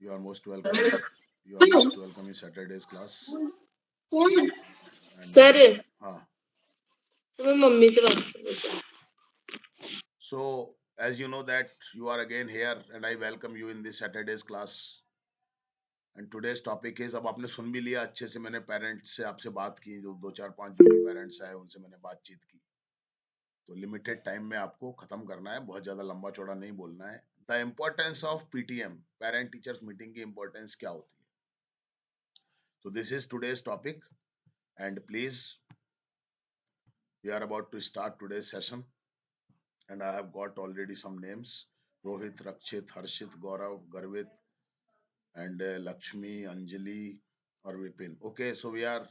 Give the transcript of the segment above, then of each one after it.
You are most welcome. You are most welcome in Saturday's class. And sir huh. तो मैं mummy से बात कर रही थी। So as you know that you are again here, and I welcome you in this Saturday's class. And today's topic is अब आपने सुन भी लिया अच्छे से, मैंने पेरेंट्स से आपसे बात की, जो 2 4 5 जो भी पेरेंट्स आए उनसे मैंने बातचीत की। तो लिमिटेड टाइम में आपको खत्म करना है, बहुत ज्यादा लंबा चौड़ा नहीं बोलना है। The importance of PTM, parent teachers meeting की इम्पोर्टेंस क्या होती है। तो this is today's topic and please we are about to start today's session and I have got already some names: Rohit, Rakshit, Harshit, Gaurav, Garvit and Lakshmi, Anjali or Vipin. Okay, so we are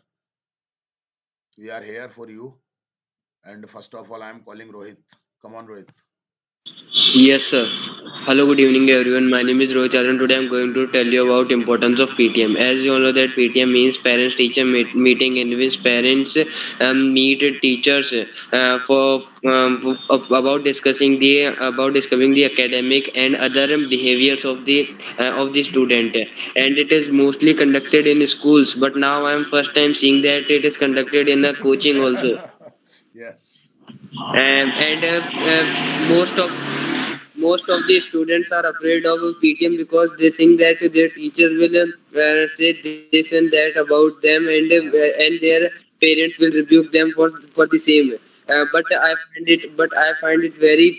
here for you. And first of all, I am calling Rohit. Come on, Rohit. Yes, sir. Hello, good evening, everyone. My name is Rohit Chandran. Today, I'm going to tell you about importance of PTM. As you all know, that PTM means parents-teacher meeting, in which parents meet teachers about discussing the academic and other behaviors of the student. And it is mostly conducted in schools. But now I'm first time seeing that it is conducted in the coaching also. Yes. And most of the students are afraid of PTM because they think that their teacher will say this and that about them, and their parents will rebuke them for the same. But I find it very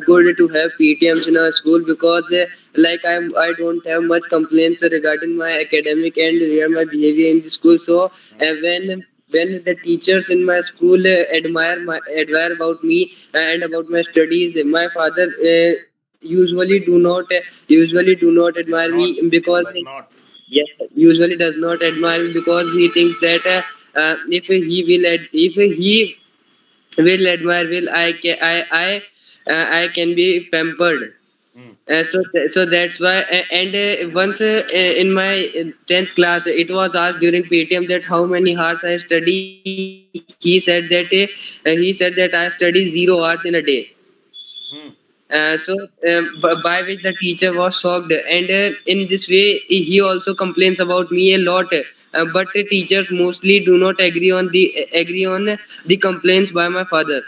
good to have PTMs in our school because like I don't have much complaints regarding my academic and my behavior in the school. So when the teachers in my school admire about me and about my studies, my father usually do not admire me because Does not. yes, usually does not admire me because he thinks that if he will admire will I can be pampered. So that's why and once in my 10th class it was asked during PTM that how many hours I study. He said that I study 0 hours in a day. By which the teacher was shocked, and in this way he also complains about me a lot. But the teachers mostly do not agree on the complaints by my father.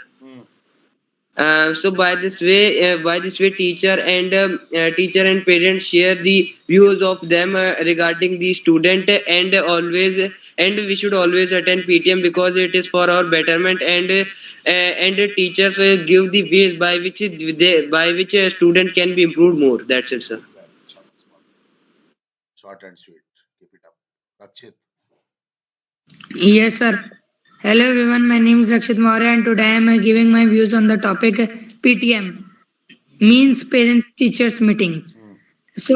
So by this way, teacher and parents share the views of them regarding the student, and we should always attend PTM because it is for our betterment, and the teachers give the ways by which a student can be improved more. That's it, sir. Short and sweet. Keep it up. Rakshit. Yes, sir. Hello, everyone. My name is Rakshit Maurya, and today I am giving my views on the topic PTM, means Parent Teachers Meeting. So,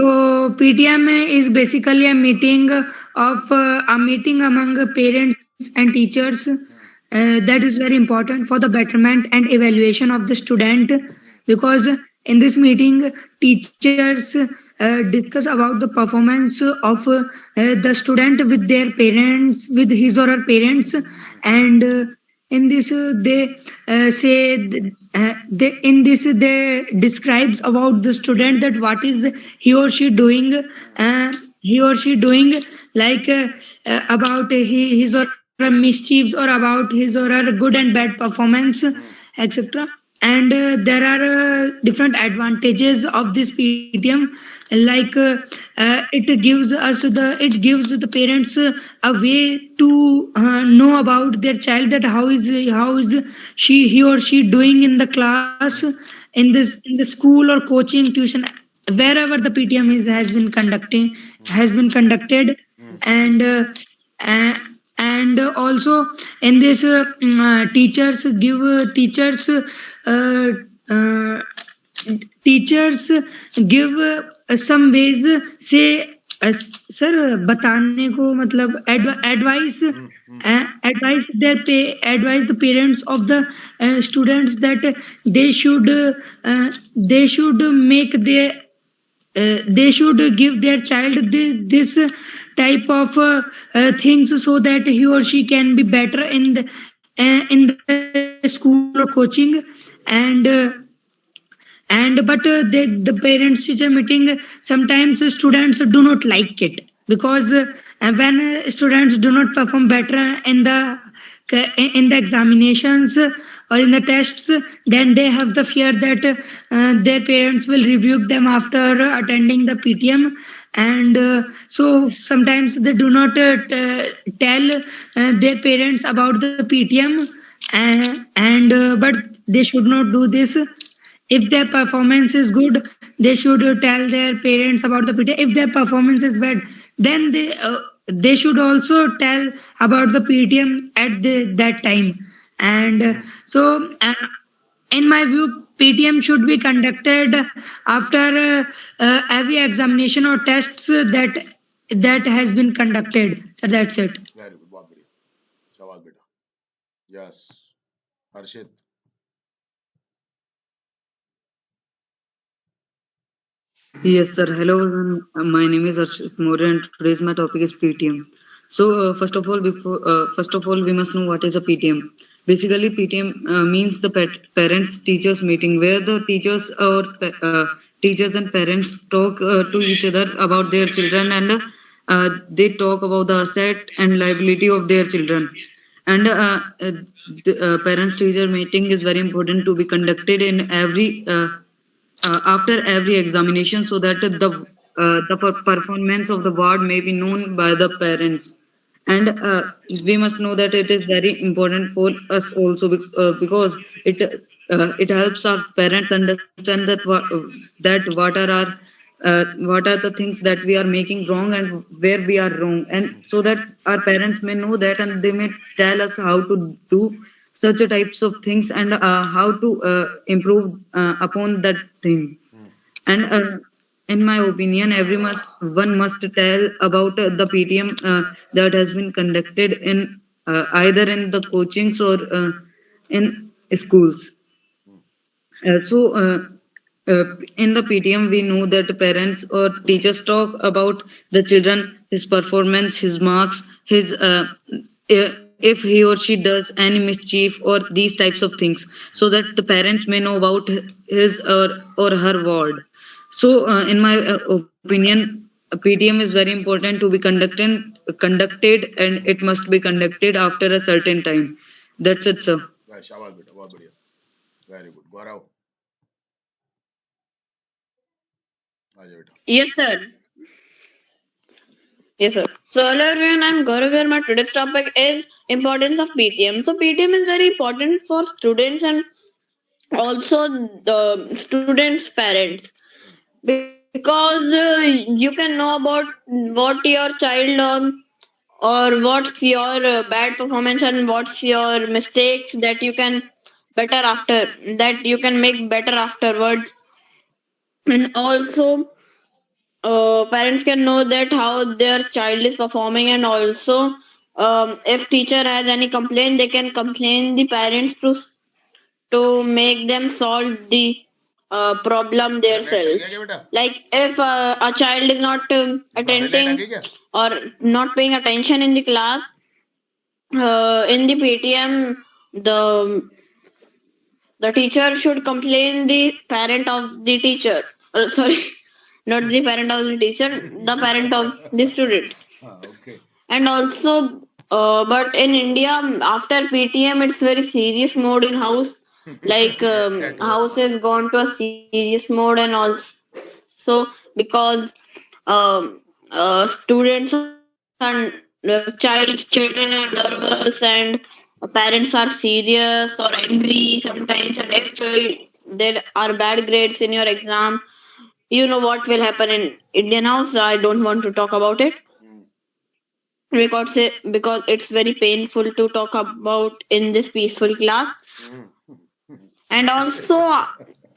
PTM is basically a meeting among parents and teachers. That is very important for the betterment and evaluation of the student, because in this meeting teachers discuss about the performance of the student with their parents, with his or her parents, and in this they describes about the student, that what is he or she doing, like about his or her mischiefs, or about his or her good and bad performance, etc. And there are different advantages of this PTM, like it gives the parents a way to know about their child, that how is he or she doing in the class, in the school or coaching, tuition, wherever the PTM has been conducted. And uh, and also in this uh, uh, teachers give some ways, say sir बताने को मतलब advice advise the parents of the students that they should make their they should give their child this type of things, so that he or she can be better in the school or coaching. And but the parents teacher meeting, sometimes students do not like it, because when students do not perform better in the examinations or in the tests, then they have the fear that their parents will rebuke them after attending the PTM. And so sometimes they do not tell their parents about the PTM, but they should not do this. If their performance is good, they should tell their parents about the PTM. If their performance is bad, then they should also tell about the PTM at that time. And in my view, PTM should be conducted after every examination or tests that has been conducted. So that's it. Very good. बहुत बढ़िया. शाबाश बेटा. Yes. Harshit. Yes, sir. Hello, everyone. My name is Arshit More, and today's my topic is PTM. So, first of all, we must know what is a PTM. Basically, PTM means the parents teachers meeting, where the teachers and parents talk to each other about their children, and they talk about the asset and liability of their children. And the parents teacher meeting is very important to be conducted in every after every examination, so that the performance of the ward may be known by the parents. And we must know that it is very important for us also, because it helps our parents understand that what are the things that we are making wrong and where we are wrong, and so that our parents may know that, and they may tell us how to do such a types of things, and how to improve upon that thing. And in my opinion, one must tell about the PTM that has been conducted in either in the coachings or in schools. In the PTM, we know that parents or teachers talk about the children, his performance, his marks, his if he or she does any mischief or these types of things, so that the parents may know about his or her ward. So, in my opinion, PTM is very important to be conducted, and it must be conducted after a certain time. That's it, sir. शाबाश बेटा. बहुत बढ़िया. Very good. Gaurav. आजा बेटा. Yes, sir. Yes, sir. So, hello everyone, I'm Gaurav here. My today's topic is importance of PTM. So, PTM is very important for students and also the students' parents, because you can know about what your child or what's your bad performance and what's your mistakes that you can make better afterwards. And also parents can know that how their child is performing, and also if teacher has any complaint, they can complain the parents to make them solve the problem themselves. Like if a child is not attending or not paying attention in the class, in the PTM, the teacher should complain the parent of the teacher. Sorry, not the parent of the teacher, the parent of the student. Okay. And also, but in India, after PTM, it's very serious mode in house. Like house has gone to a serious mode, and also because students and children are nervous, and parents are serious or angry sometimes, and if there are bad grades in your exam, you know what will happen in Indian house. I don't want to talk about it because it's very painful to talk about in this peaceful class. And also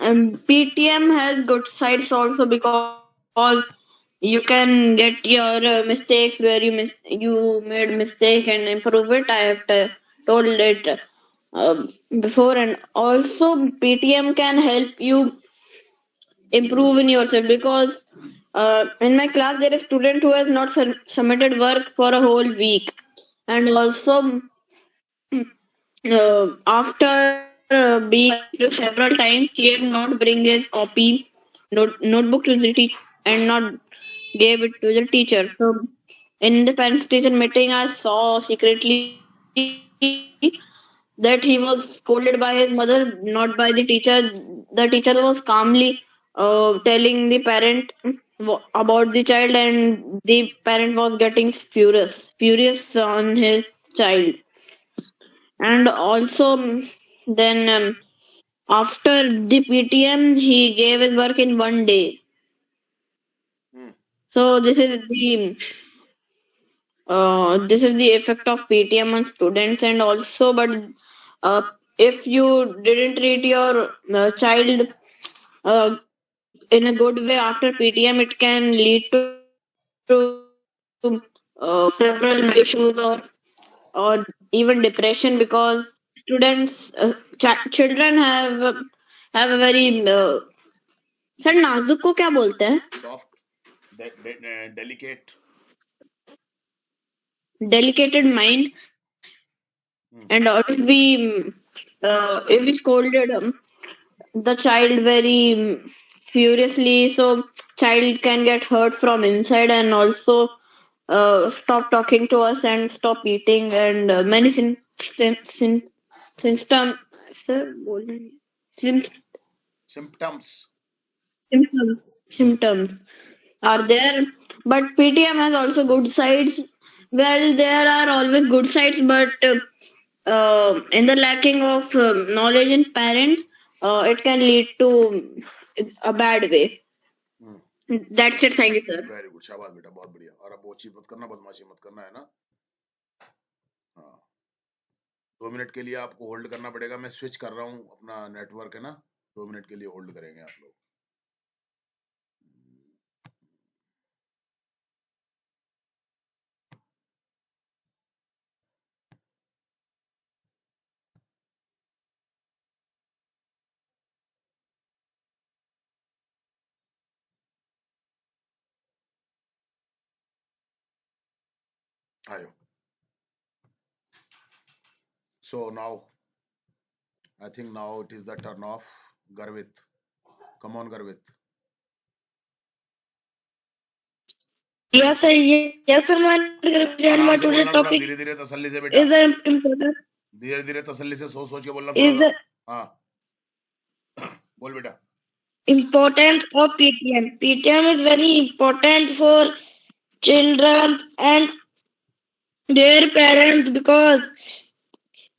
PTM has good sides also, because you can get your mistakes where you made mistake and improve it. I have told it before. And also PTM can help you improve in yourself, because in my class there is a student who has not submitted work for a whole week, and also after being several times, he had not bring his notebook to the teacher and not gave it to the teacher. So in the parents teacher meeting, I saw secretly that he was scolded by his mother, not by the teacher. The teacher was calmly telling the parent about the child, and the parent was getting furious on his child. And also, then after the PTM, he gave his work in one day. So this is the effect of PTM on students, and also, but if you didn't treat your child uh, in a good way after PTM, it can lead to several issues or even depression, because students children have a very sir नाजुक को क्या बोलते हैं soft delicate delicated mind and if we scolded the child very furiously, so child can get hurt from inside and also stop talking to us and stop eating, and many symptom sir बोल रहे हैं symptoms symptoms are there. But PTM has also good sides. Well, there are always good sides, but in the lacking of knowledge in parents, it can lead to a bad way. That's it. Thank you, sir. Very good, शाबाश बेटा, बहुत बढ़िया। और अब वो चीज मत करना, बदमाशी मत करना, है ना? हाँ, 2 मिनट के लिए आपको होल्ड करना पड़ेगा। मैं स्विच कर रहा हूँ अपना नेटवर्क, है ना? 2 मिनट के लिए होल्ड करेंगे आप लोग। आयो। So now, I think now it is the turn of Garvit. Come on, Garvit. Yes, sir. Yes, sir. My today's topic धीरे धीरे तसल्ली से बेटा, is important. धीरे धीरे तसल्ली से सोच के बोलना थोड़ा सा। हाँ, बोल बेटा। Importance of PTM. PTM is very important for children and their parents, because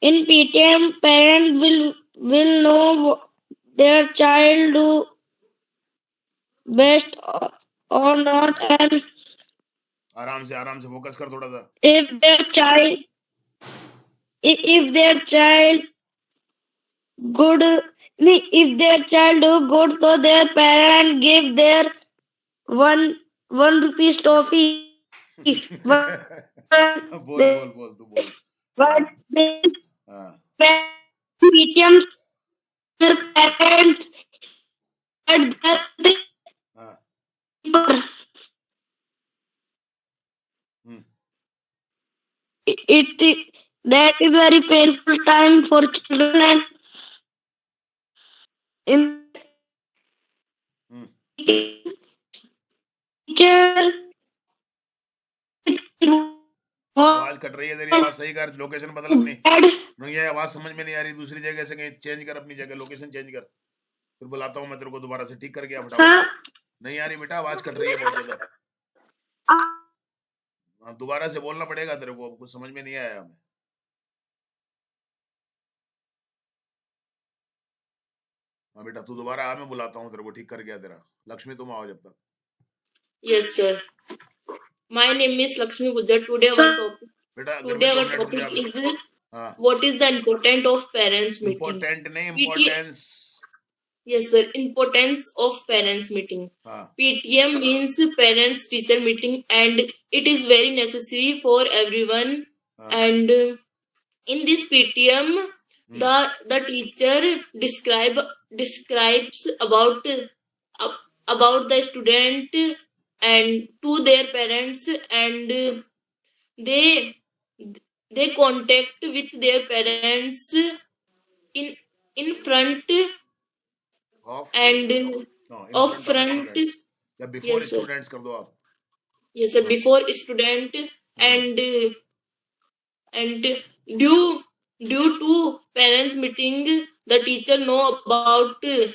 in PTM parents will know their child do best or not, and आराम से फोकस कर थोड़ा सा। if their child good, if their child do good, so their parent give their one rupees toffee. बोल तू बोल। But हाँ, PTM parents हाँ, that is very painful time for children, and in teacher आवाज cut रही है तेरी, आवाज सही कर, लोकेशन बदल अपनी। नहीं, ये आवाज समझ में नहीं आ रही, दूसरी जगह से कहीं चेंज कर, अपनी जगह लोकेशन चेंज कर, फिर बुलाता हूँ मैं तेरे को दोबारा से, ठीक करके आ फटाफट। नहीं आ रही बेटा, आवाज कट रही है बहुत ज्यादा। हाँ, दोबारा से बोलना पड़ेगा तेरे को, कुछ समझ में नहीं आया हमें। हाँ बेटा, तू दोबारा आ, मैं बुलाता हूँ तेरे को, ठीक कर गया तेरा। लक्ष्मी तुम आओ जब तक। Yes, sir. My name is Lakshmi Gujjar. Today our topic is what is the importance of parents meeting. Important नहीं, importance. Yes, sir. Importance of parents meeting. PTM means parents teacher meeting, and it is very necessary for everyone. And in this PTM, the teacher describes about the student and to their parents, and they contact with their parents in in front of and no, in of front of front. students. या before Yes, sir. students कर दो आप. Yes, sir. Before student and due to parents meeting, the teacher know about the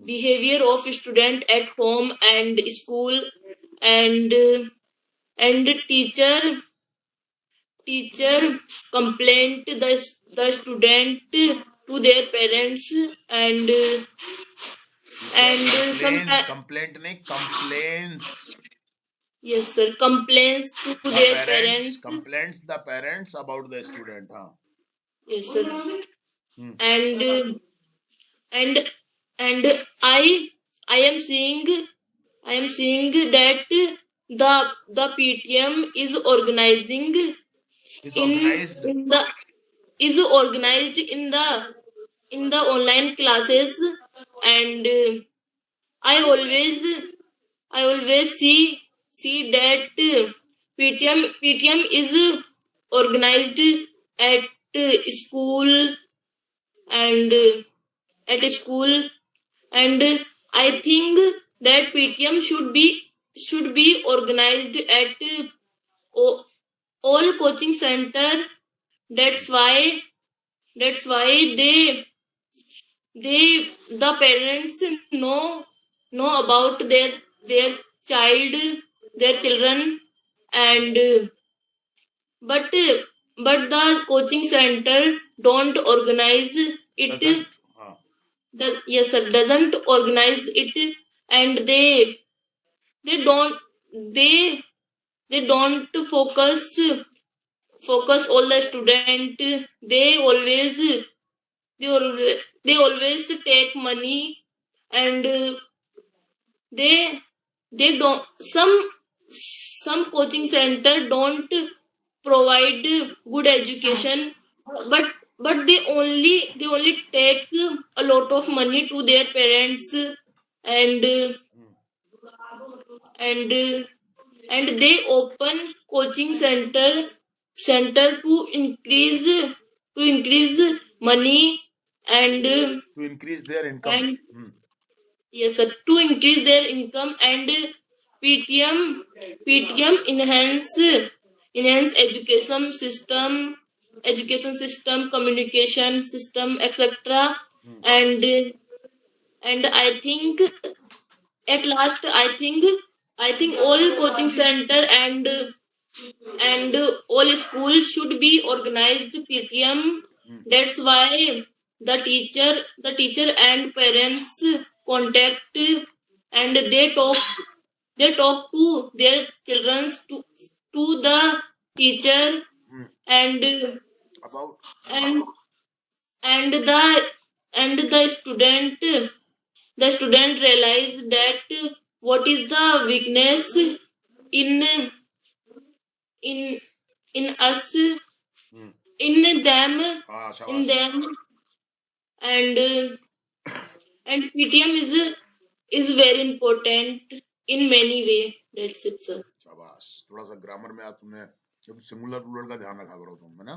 behavior of student at home and school, and teacher complained the student to their parents, and sometimes complaint नहीं, complaints. yes sir, complaints to their parents. Complaints the parents about the student. हाँ. Yes sir. And I am seeing that the PTM is organized in the online classes, and I always see that PTM is organized at school and I think that PTM should be organized at all coaching center. That's why the parents know about their children, and but the coaching center don't organize it. Yes sir, doesn't organize it, and they don't focus all the student. They always take money, and they don't, some coaching center don't provide good education, but they only take a lot of money to their parents, and they open coaching center to increase money, and to increase their income. And yes sir, to increase their income, and PTM enhance education system, communication system, etc. And I think at last, I think all coaching center and all schools should be organized PTM. That's why the teacher and parents contact, and they talk to their children to the teacher, and about and the student realize that what is the weakness in us, in them, and PTM is very important in many way. That's it sir. शाबाश. थोड़ा सा grammar में आज तुमने singular plural का ध्यान रखा करो तुम, है ना.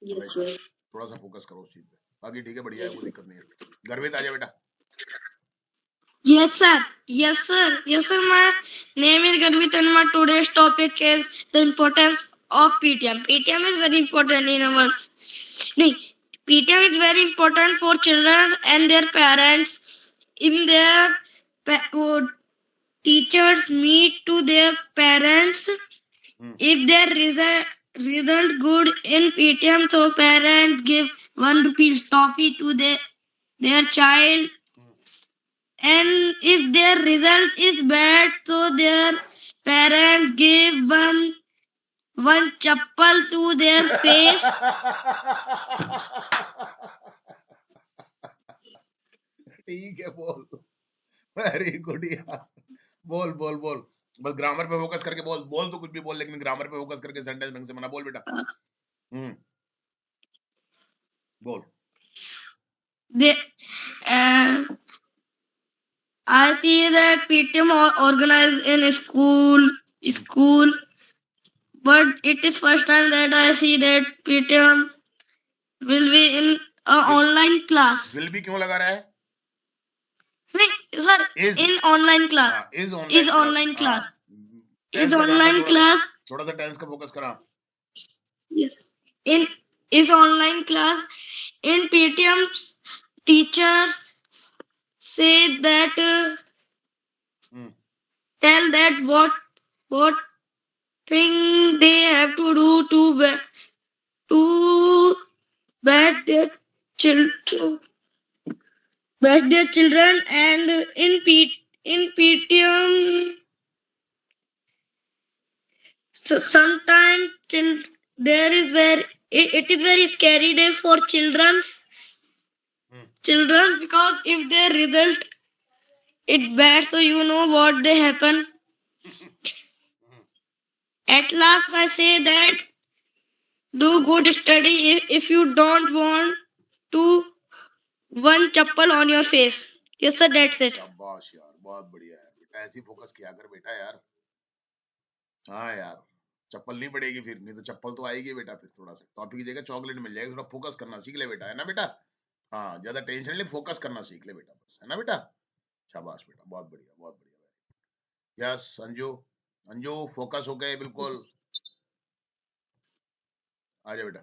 Yes sir. थोड़ा सा फोकस करो उस चीज पे. बाकी ठीक है, बढ़िया है, कोई दिक्कत नहीं है. गर्वित आजा बेटा. Yes, sir. Yes, sir. Yes, sir. My name is Garvit, and my today's topic is the importance of PTM. PTM is very important in our. PTM is very important for children and their parents. In their teachers meet to their parents. If their result good in PTM, so parents give 1 rupees toffee to their child. And if their result is bad, so their parents give one chappal to their face. ठीक है, बोल. Very good यार. बोल बोल बोल. बस grammar पे focus करके बोल. बोल तो कुछ भी बोल, लेकिन ग्रामर पे फोकस करके सेंटेंस ढंग से बना. बोल बेटा. बोल. I see that PTM organized in school, but it is first time that I see that PTM will be in online class. will be क्यों लगा रहा है? नहीं sir, is in online class. is Is online class. Tense Is का ध्यान रख, online class. थोड़ा सा टेंस का फोकस करा. Yes. In is online class. In PTM, teachers say that tell that what thing they have to do to bat their children. Bat their children, and in PTM, so sometimes there is it is very scary day for children because if their result it bad, so you know what they happen. At last I say that do good study if you don't want to one chappal on your face. Yes sir, that's it. शाबाश यार, बहुत बढ़िया है बेटा, ऐसे ही focus किया कर बेटा यार. हाँ यार, चप्पल नहीं पड़ेगी फिर, नहीं तो चप्पल तो आएगी बेटा फिर. थोड़ा सा टॉपिक की जगह चॉकलेट मिल जाएगी. थोड़ा फोकस करना सीख ले बेटा, है ना बेटा? हाँ, ज्यादा टेंशन ले, फोकस करना सीख ले बेटा बस, है ना बेटा? शाबाश बेटा, बहुत बढ़िया, बहुत बढ़िया. यस अंजू, अंजू फोकस हो गए बिल्कुल. आ जा बेटा.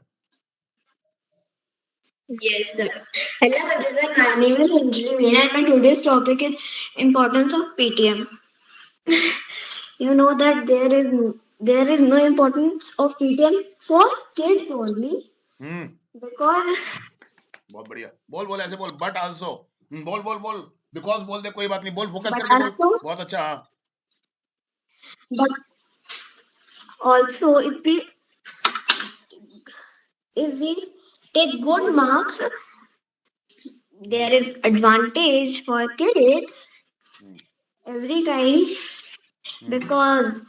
Yes, sir. Hello, everyone. My name is Anjali Meena, and my today's topic is importance of PTM. You know that there is no importance of PTM for kids only because. बहुत बढ़िया. बोल बोल ऐसे बोल. बट आल्सो बोल बोल बोल. Because बोल दे, कोई बात नहीं. बोल, फोकस करके बोल. बहुत अच्छा. हाँ. But also, if we take good marks, there is advantage for kids every time because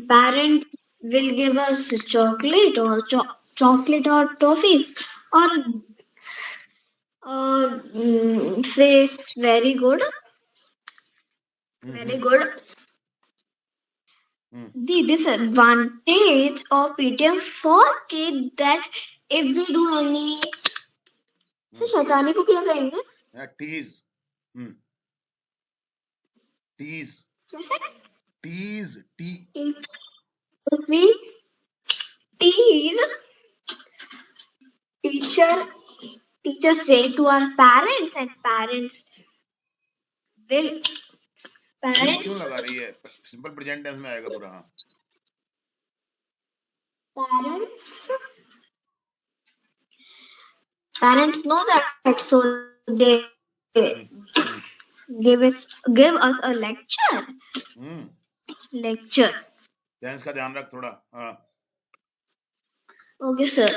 parents will give us chocolate or chocolate or toffee or say very good. Very good. The disadvantage of PTM for kids that if we do any से शैतानी को क्या कहेंगे? Tease. Tease. कैसे? Tease. If we tease, teacher say to our parents, and parents will. Parents. क्यों लगा रही है? सिंपल प्रेजेंट टेंस में आएगा पूरा. हाँ. Parents know that, so they give us a lecture. Lecture. Tense का ध्यान रख थोड़ा. हाँ. Okay, sir.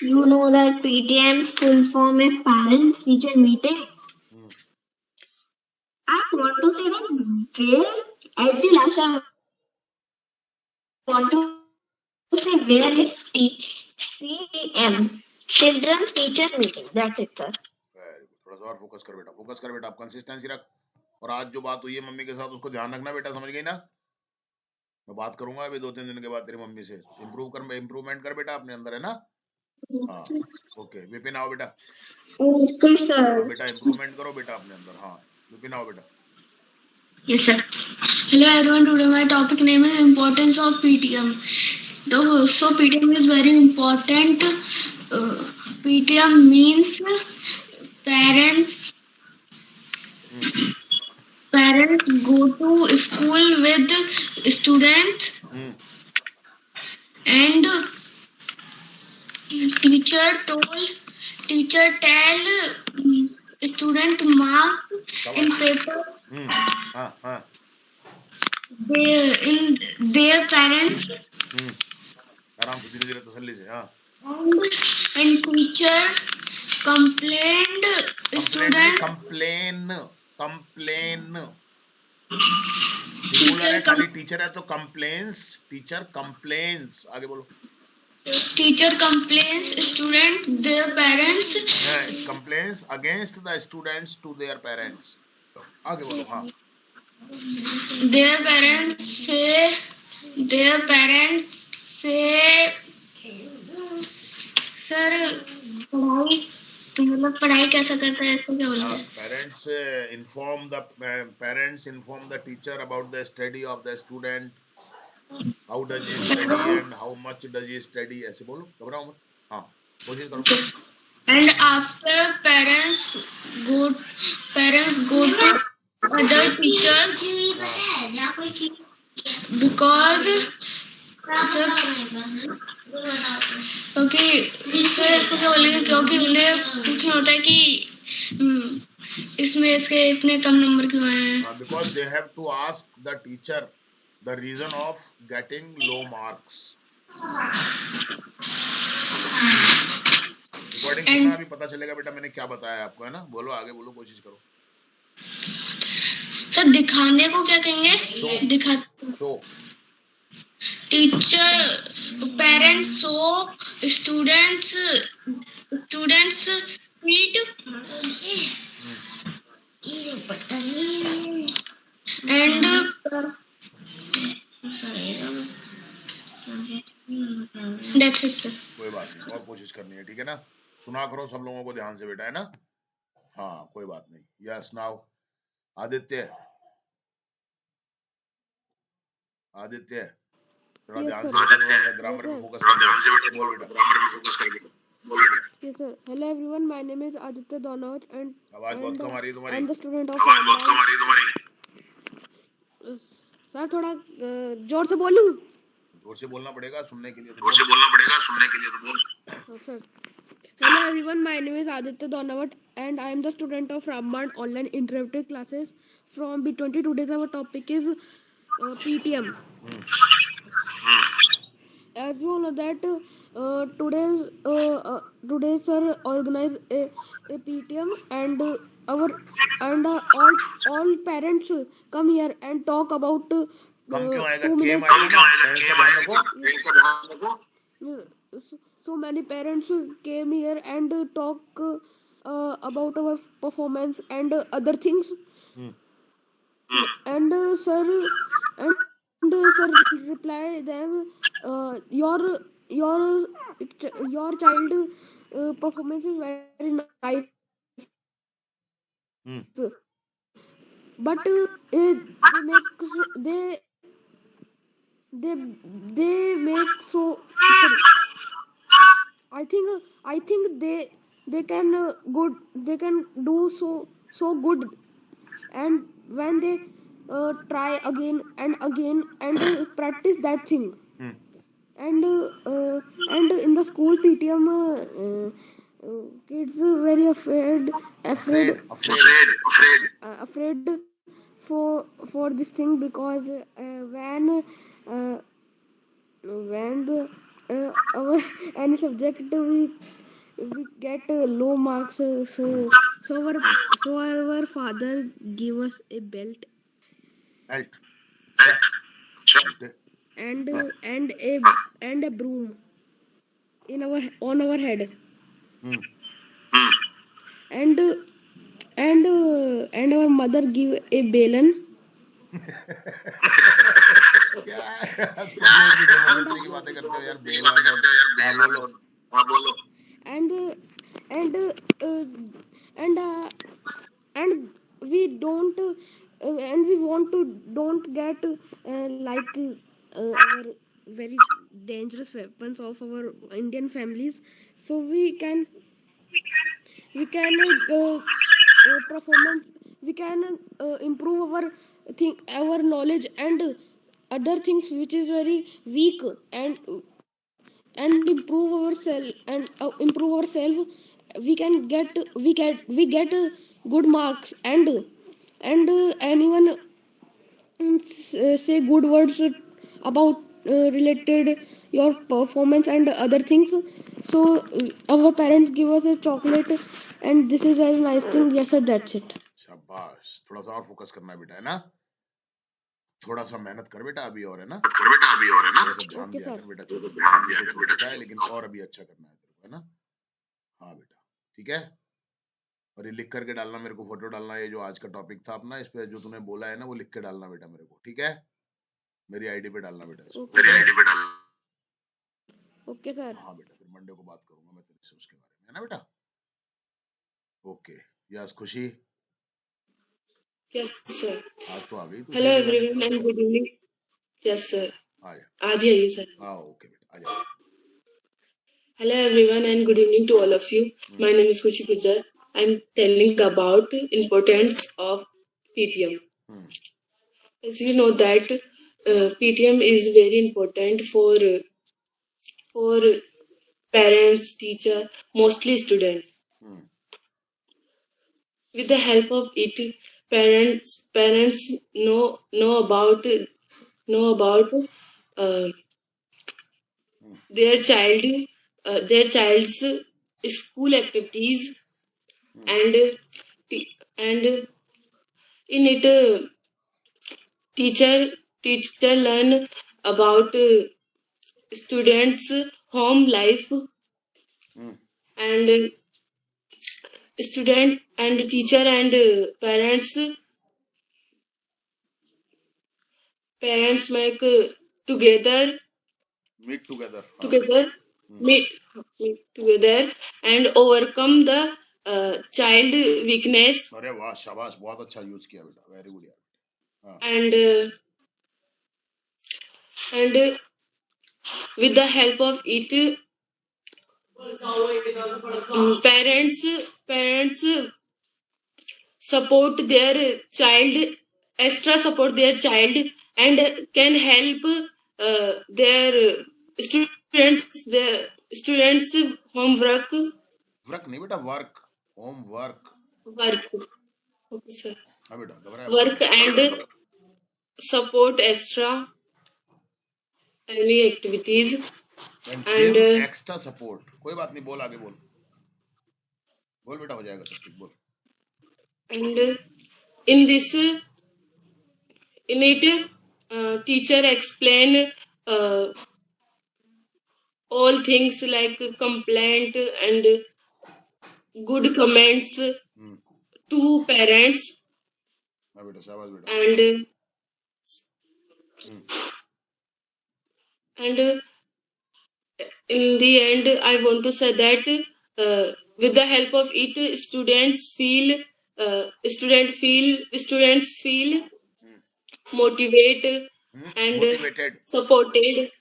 You know that PTM's full form is parents teacher meeting. I want to say that where at the last I want to say where is CTM, Children's Teacher Meeting. That's it, sir. थोड़ा सा और focus कर बेटा, focus कर बेटा. आप consistency रख. और आज जो बात हुई है मम्मी के साथ उसको ध्यान रखना बेटा, समझ गई ना? मैं बात करूंगा अभी 2-3 दिन के बाद तेरी मम्मी से. इम्प्रूवमेंट कर बेटा अपने अंदर, है ना? हाँ. ओके विपिन आओ बेटा. Okay, sir. बेटा इम्प्रूवमेंट करो बेटा अपने अंदर. हाँ विपिन आओ बेटा. Yes, sir. Hello, everyone. Today my topic name is importance of PTM. So PTM is very important. PTM means parents go to school with students and teacher tell student mark in paper. Their parents आराम से धीरे धीरे तसल्ली से. हाँ. and teacher complained student singular है, खाली teacher है तो कंप्लेन्स. Teacher complains. आगे बोलो. Teacher complains student their parents. Complains against the students to their parents. आगे बोलो. हाँ. Their parents say sir पढ़ाई मतलब पढ़ाई कैसा करता है इसको क्या बोलते हैं? Parents inform the teacher about the study of the student. How does he study and how much does he study? ऐसे बोलो, घबराओ मत. हाँ, कोशिश करो. And after parents go to other teachers because sir क्योंकि सर इसको क्या बोलेंगे, क्योंकि उन्हें पूछना होता है कि इसमें से इतने कम नंबर क्यों आए हैं. Because they have to ask the teacher the reason of getting low marks. Recording सुनना, अभी पता चलेगा बेटा मैंने क्या बताया आपको, है ना. बोलो आगे, बोलो, कोशिश करो. सर दिखाने को क्या कहेंगे? Show. Teacher parents show students meet and that's it sir. कोई बात नहीं, और कोशिश करनी है, ठीक है ना. सुना करो सब लोगों को ध्यान से बेटा, है ना. हाँ, कोई बात नहीं. यस, नाउ आदित्य थोड़ा ध्यान से बेटा, ग्रामर पे फोकस कर. ध्यान से बेटा, बोल बेटा, ग्रामर पे फोकस कर बेटा, बोल बेटा. Yes, sir. Hello everyone. My name is Aditya Donawat and आवाज बहुत कम आ रही है तुम्हारी. I'm the student of. आवाज बहुत कम आ रही है तुम्हारी. सर थोड़ा जोर से बोलूं? जोर से बोलना पड़ेगा सुनने के लिए. जोर से बोलना पड़ेगा सुनने के लिए, तो बोल. Sir. Hello everyone. My name is Aditya Donawat and I am the student of Raman online interactive classes from B20. Today's our topic is PTM. As you all know that today sir organize a PTM and all parents come here and talk about. कम क्यों आएगा? केम आएगा ना. इसका ध्यान रखो. So many parents came here and talk about our performance and other things. And sir reply them, your child performance is very nice. But they make so. I think they can do so good, and when they try again and again and practice that thing. And in the school PTM kids very afraid for this thing, because when our any subject we get low marks, so our father give us a belt and a broom on our head. And our mother give a balan. क्या जबरदस्ती की बातें करते हो यार. बेलन. बोलो. And we don't and we want to don't get like our very dangerous weapons of our Indian families, so we can performance, we can improve our knowledge and other things which is very weak, and improve ourselves. We get good marks, and anyone say good words about related your performance and other things. So our parents give us a chocolate, and this is a nice thing. Yes sir, that's it. शाबाश. थोड़ा सा और focus करना बेटा, है ना. थोड़ा सा मेहनत कर बेटा अभी और, है ना. ध्यान दिया कर बेटा. छोटा है लेकिन और अभी अच्छा करना है तेरे को, है ना. हाँ बेटा, ठीक है. और ये लिख करके डालना मेरे को, फोटो डालना. ये जो आज का टॉपिक था अपना, इस पे जो तूने बोला है ना वो लिख के डालना बेटा मेरे को, ठीक है. मेरी आईडी पे डालना बेटा इसको. मेरी आईडी पे डालना. Okay sir. हाँ बेटा, फिर मंडे को बात करूंगा मैं तेरे से उसके बारे में, है ना बेटा. Okay. Yes, Khushi. Yes, sir. आज तो आ गई तू Hello सीधे वाली। everyone and good evening. Yes, sir. आ जा। आज ही आइए sir. हाँ, okay बेटा, आ जा। Hello everyone and good evening to all of you. My name is Kushi Pujar. I'm telling about importance of PTM. As you know that PTM is very important for parents, teacher, mostly student. With the help of it, parents know about their child's school activities, and in it teacher learn about students home life, and student and teacher and parents make together Meet together. meet together and overcome the child weakness, अरे वाह, शाबाश, बहुत अच्छा use किया बेटा, very good यार। and with the help of it, parents support their child, extra support their child, and can help their students homework. Work नहीं बेटा, वर्क, होमवर्क। Okay sir. हाँ बेटा, घबराया Work and support extra any activities and extra support। कोई बात नहीं, बोल आगे, बोल बेटा, हो जाएगा सब ठीक, बोल। and in it teacher explain all things like complaint and good comments to parents, हाँ बेटा, शाबाश बेटा। and in the end I want to say that with the help of it, students feel motivated and supported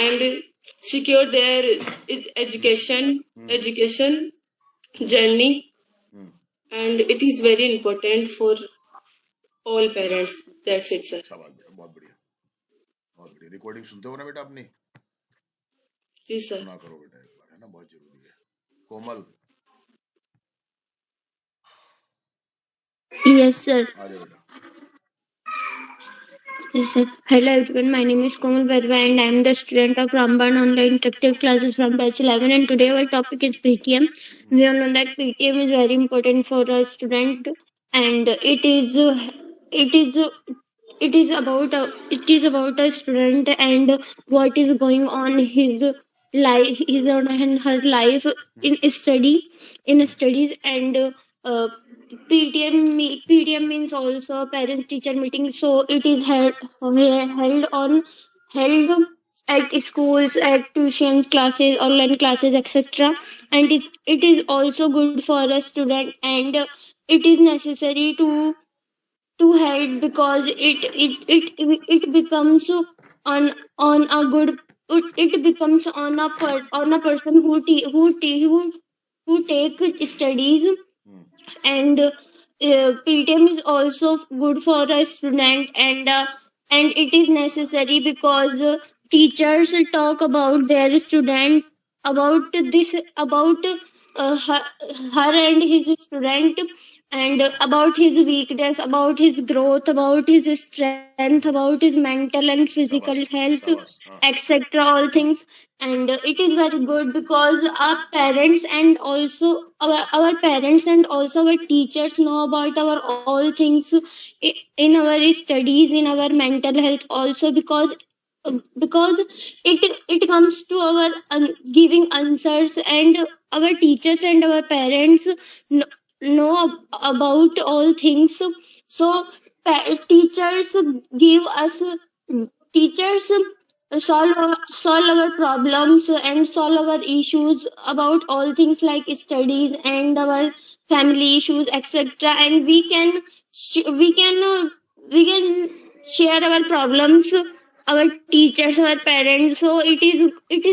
and secure their education journey, and it is very important for all parents. That's it sir. शाबाश बेटा, बहुत बढ़िया, बहुत बढ़िया। Recording सुनते हो ना बेटा अपनी? जी सर। सुना करो बेटा एक बार, है ना, बहुत जरूरी है। कोमल। Yes sir. आ जाओ बेटा। Yes, sir. Hello everyone, my name is Komal Barwa and I am the student of Ramban Online Interactive Classes from batch 11, and today our topic is PTM. We all know that PTM is very important for a student, and it is about a student and what is going on his life, his and her life in studies, and PTM means also parent teacher meeting. So it is held at schools, at tuitions, classes, online classes, etc. And it is also good for a student, and it is necessary to help because it becomes on a good, it becomes on a person who take studies, and PTM is also good for a student, and it is necessary because teachers talk about their student, about her and his student, and about his weakness, about his growth, about his strength, about his mental and physical health, etc. All things, and it is very good because our parents and also our parents and also our teachers know about our all things in our studies, in our mental health also, because it comes to our giving answers, and our teachers and our parents know about all things. So teachers give us teachers solve our problems and solve our issues about all things like studies and our family issues, etc. And we can share our problems, our teachers, our parents. So it is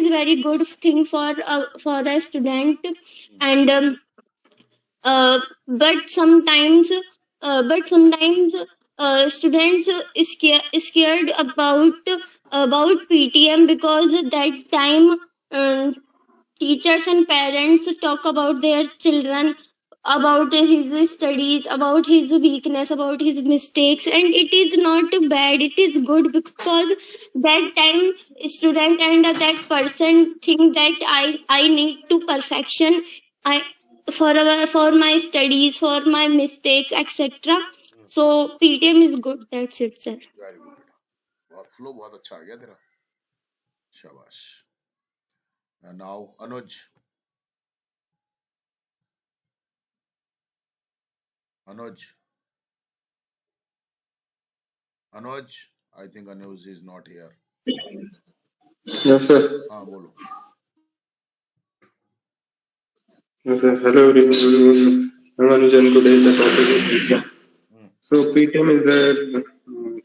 very good thing for a student. And but sometimes students scared about PTM, because at that time teachers and parents talk about their children, about his studies, about his weakness, about his mistakes. And it is not bad, it is good, because that time student and that person think that I need to perfection, I for my studies, for my mistakes, etc. So PTM is good. That's it, sir. Very good. Flow बहुत अच्छा आ गया तेरा, शाबाश. And now Anuj. I think Anuj is not here. Yes, sir. हाँ बोलो. Yes, sir. Hello, everyone. I'm Anuj, and today the topic is PTM. So, PTM is a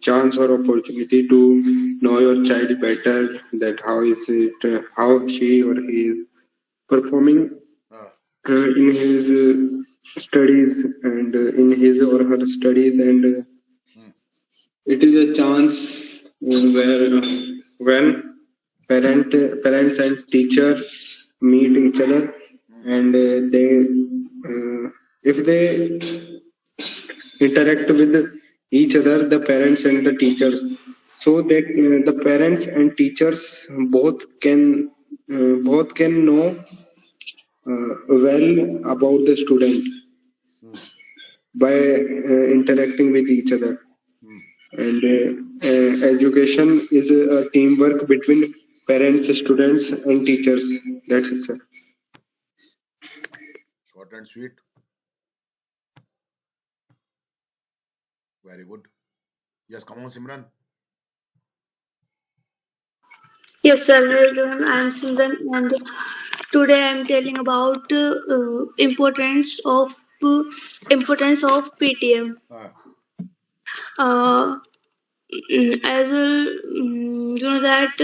chance or opportunity to know your child better, that how is it, how she or he is performing in his studies and in his or her studies, and it is a chance where when parents and teachers meet each other, and they if they interact with each other, the parents and the teachers, so that the parents and teachers both can know well about the student by interacting with each other. And education is a teamwork between parents, students, and teachers. That's it, sir. Short and sweet. Very good. Yes, come on, Simran. Yes, sir. Hello, everyone. I am Simran, and today I am telling about importance of PTM. As well, you know that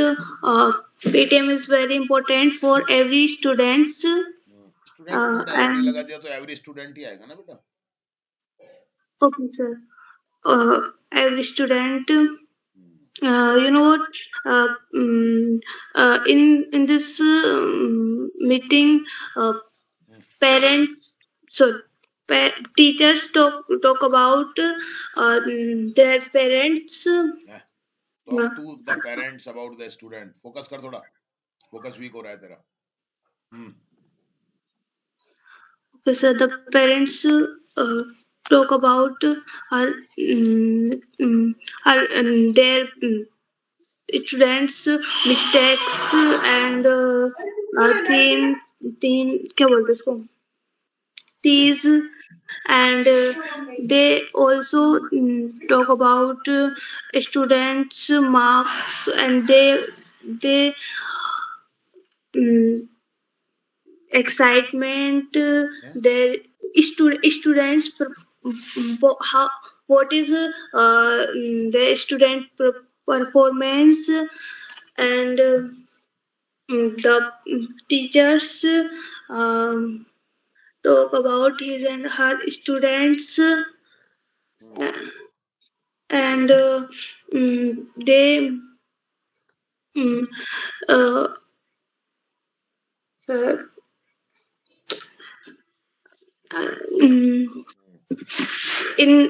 PTM is very important for every students. Student And लगा दिया तो every student ही आएगा ना बेटा. okay, sir. Every student. You know what? In this meeting, parents, teachers talk about their parents. Talk to the parents about the student. Focus कर थोड़ा. Focus weak हो रहा है तेरा. Okay, so the parents talk about their students mistakes and क्या बोलते उसको tease, and they also talk about students marks, and they excitement, their students how what is the student performance, and the teachers talk about his and her students, and they in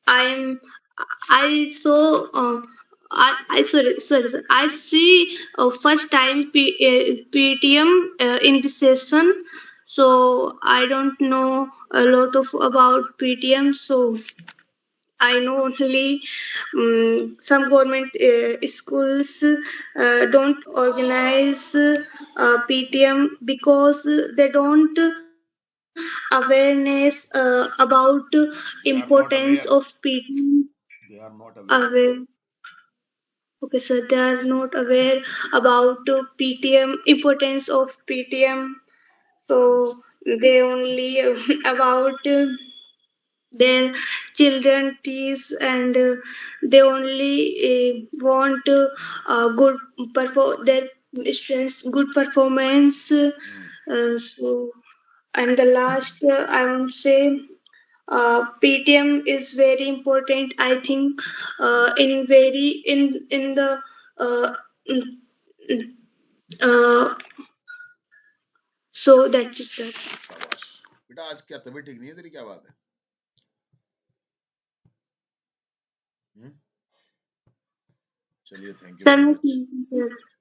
I saw I sorry sir. I see first time PTM in this session, so I don't know a lot of about PTM. So I know only some government schools don't organize PTM because they don't awareness about importance of PTM. They are not aware. Okay, sir, they are not aware about PTM, importance of PTM. So they only about their children teach, and they only want good their students good performance. So, and the last, I would say, PTM is very important. I think in the uh, mm, mm, uh, so that's it, sir. शाबाश बेटा, आज क्या तबीयत ठीक नहीं है तेरी? क्या बात है? चलिए, थैंक यू Sir, वेरी मैं मच. ठीक हूँ, sir.